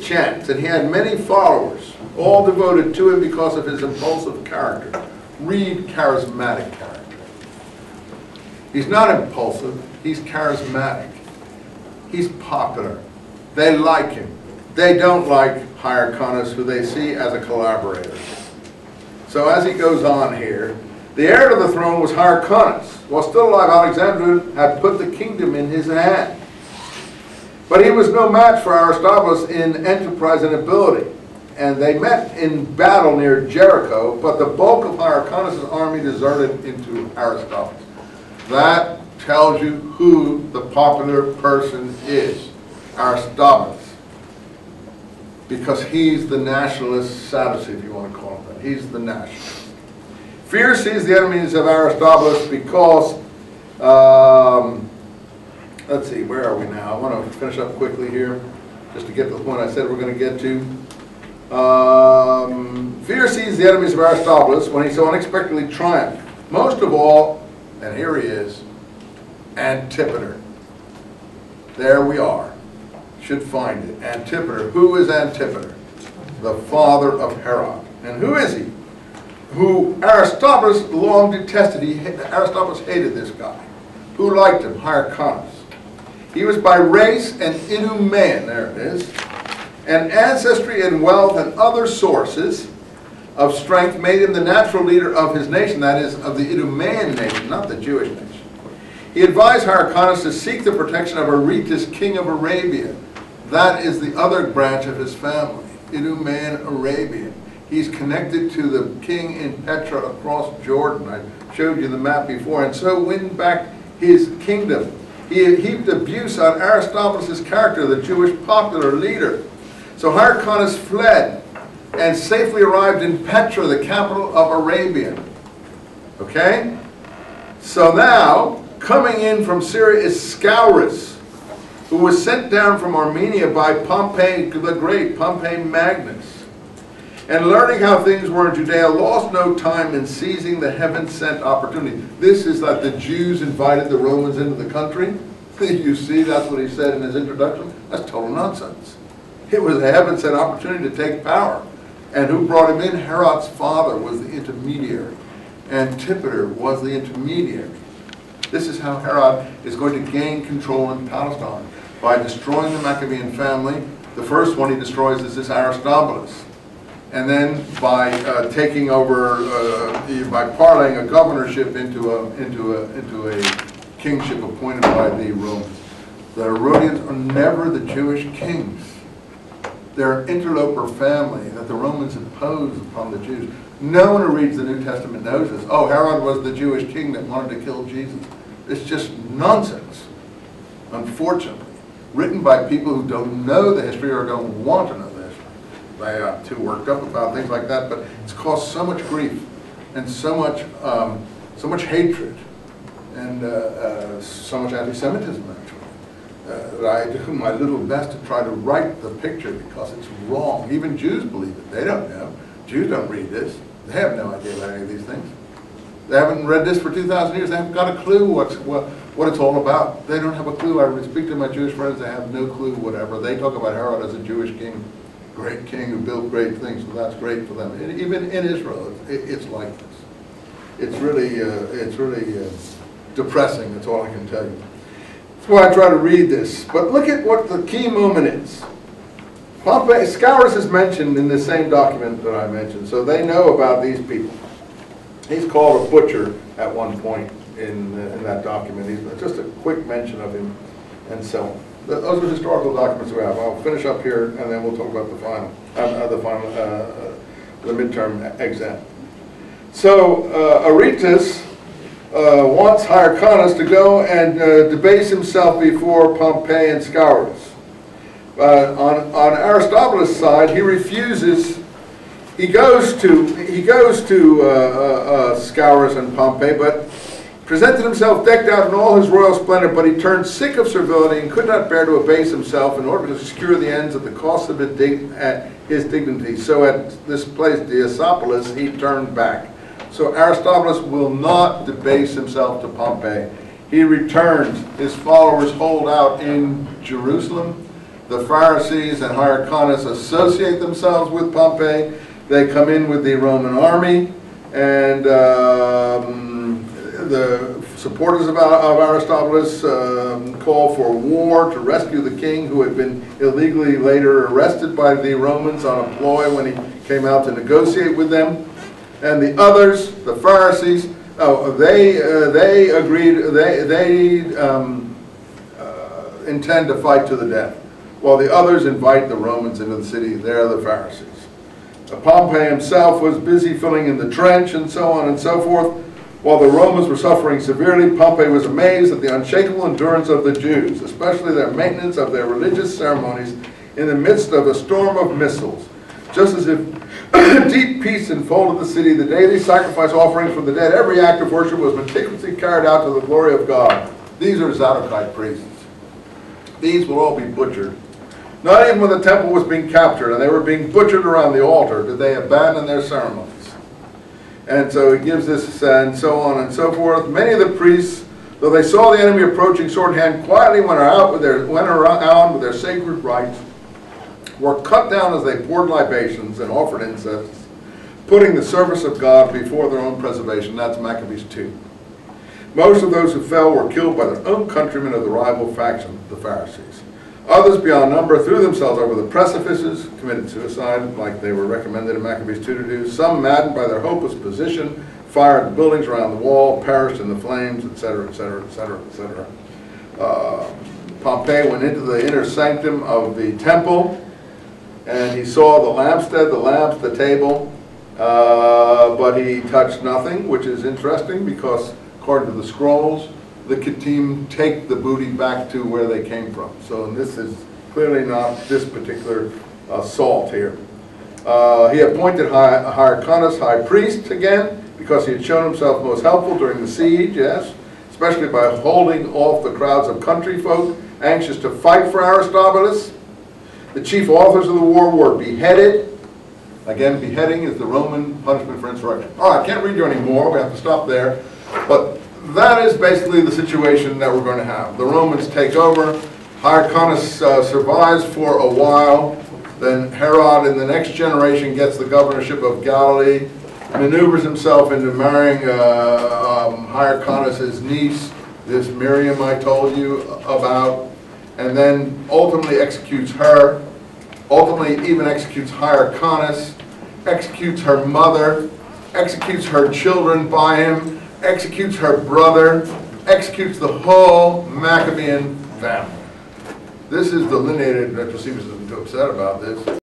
chance, and he had many followers, all devoted to him because of his impulsive character. Read charismatic character. He's not impulsive, he's charismatic. He's popular. They like him. They don't like Hyrcanus, who they see as a collaborator. So as he goes on here, the heir to the throne was Hyrcanus. While still alive, Alexander had put the kingdom in his hand. But he was no match for Aristobulus in enterprise and ability. And they met in battle near Jericho, but the bulk of Hyrcanus' army deserted into Aristobulus. That tells you who the popular person is, Aristobulus. Because he's the nationalist Sadducee, if you want to call him that. He's the nationalist. Fear seized the enemies of Aristobulus because, let's see, where are we now? I want to finish up quickly here, just to get to the point I said we're going to get to. Fear seized the enemies of Aristobulus when he so unexpectedly triumphed. Most of all, and here he is, Antipater. There we are. Should find it. Antipater. Who is Antipater? The father of Herod. And who is he? Who Aristobulus long detested. Aristobulus hated this guy. Who liked him? Hyrcanus. He was by race an Idumean, there it is, and ancestry and wealth and other sources of strength made him the natural leader of his nation, that is, of the Idumean nation, not the Jewish nation. He advised Hyrcanus to seek the protection of Aretas, king of Arabia. That is the other branch of his family, Idumean Arabian. He's connected to the king in Petra across Jordan. I showed you the map before, and so win back his kingdom. He heaped abuse on Aristobulus' character, the Jewish popular leader. So Hyrcanus fled and safely arrived in Petra, the capital of Arabia. Okay? So now, coming in from Syria is Scaurus, who was sent down from Armenia by Pompey the Great, Pompey Magnus. And learning how things were in Judea, lost no time in seizing the heaven-sent opportunity. This is that the Jews invited the Romans into the country. You see, that's what he said in his introduction. That's total nonsense. It was a heaven-sent opportunity to take power. And who brought him in? Herod's father was the intermediary. Antipater was the intermediary. This is how Herod is going to gain control in Palestine, by destroying the Maccabean family. The first one he destroys is this Aristobulus. And then by taking over, by parlaying a governorship into a kingship appointed by the Romans. The Herodians are never the Jewish kings. They're an interloper family that the Romans imposed upon the Jews. No one who reads the New Testament knows this. Oh, Herod was the Jewish king that wanted to kill Jesus. It's just nonsense, unfortunately. Written by people who don't know the history or don't want to know the history. They are too worked up about things like that, but it's caused so much grief and so much hatred and so much anti-Semitism, actually, that I do my little best to try to right the picture because it's wrong. Even Jews believe it. They don't know. Jews don't read this. They have no idea about any of these things. They haven't read this for 2,000 years. They haven't got a clue what it's all about. They don't have a clue. I speak to my Jewish friends. They have no clue whatever. They talk about Herod as a Jewish king, great king who built great things, so that's great for them. And even in Israel, it's like this. It's really depressing. That's all I can tell you. That's why I try to read this. But look at what the key moment is. Scaurus is mentioned in the same document that I mentioned, so they know about these people. He's called a butcher at one point in that document. He's just a quick mention of him, and so on. Those are historical documents we have. I'll finish up here, and then we'll talk about the midterm exam. So Aretas wants Hyrcanus to go and debase himself before Pompey and Scaurus. On Aristobulus' side, he refuses. He goes to Scaurus and Pompey, but presented himself decked out in all his royal splendor, but he turned sick of servility and could not bear to abase himself in order to secure the ends at the cost of his dignity. So at this place, Diospolis, he turned back. So Aristobulus will not debase himself to Pompey. He returns. His followers hold out in Jerusalem, The Pharisees and Hyrcanus associate themselves with Pompey. They come in with the Roman army, and the supporters of Aristobulus call for war to rescue the king, who had been illegally later arrested by the Romans on a ploy when he came out to negotiate with them. And the others, the Pharisees, they agreed, they intend to fight to the death, while the others invite the Romans into the city. They're the Pharisees. Pompey himself was busy filling in the trench and so on and so forth. While the Romans were suffering severely, Pompey was amazed at the unshakable endurance of the Jews, especially their maintenance of their religious ceremonies in the midst of a storm of missiles. Just as if deep peace enfolded the city, the daily sacrifice offerings for the dead, every act of worship was meticulously carried out to the glory of God. These are Zadokite priests. These will all be butchered. Not even when the temple was being captured and they were being butchered around the altar did they abandon their ceremonies. And so he gives this, and so on and so forth. Many of the priests, though they saw the enemy approaching sword in hand, quietly went around with their sacred rites, were cut down as they poured libations and offered incense, putting the service of God before their own preservation. That's Maccabees 2. Most of those who fell were killed by their own countrymen of the rival faction, the Pharisees. Others beyond number threw themselves over the precipices, committed suicide, like they were recommended in Maccabees 2 to do. Some, maddened by their hopeless position, fired the buildings around the wall, perished in the flames, etc., etc., etc., etc. Pompey went into the inner sanctum of the temple, and he saw the lampstand, the lamps, the table, but he touched nothing, which is interesting because, according to the scrolls, the Kittim take the booty back to where they came from. So this is clearly not this particular assault here. He appointed Hyrcanus high priest again, because he had shown himself most helpful during the siege, yes, especially by holding off the crowds of country folk anxious to fight for Aristobulus. The chief authors of the war were beheaded. Again, beheading is the Roman punishment for insurrection. All right, I can't read you anymore. We have to stop there. But that is basically the situation that we're going to have. The Romans take over. Hyrcanus survives for a while. Then Herod, in the next generation, gets the governorship of Galilee, maneuvers himself into marrying Hyrcanus' niece, this Miriam I told you about, and then ultimately executes her, ultimately even executes Hyrcanus, executes her mother, executes her children by him, executes her brother, executes the whole Maccabean family. This is the lineage that Josephus isn't too upset about this.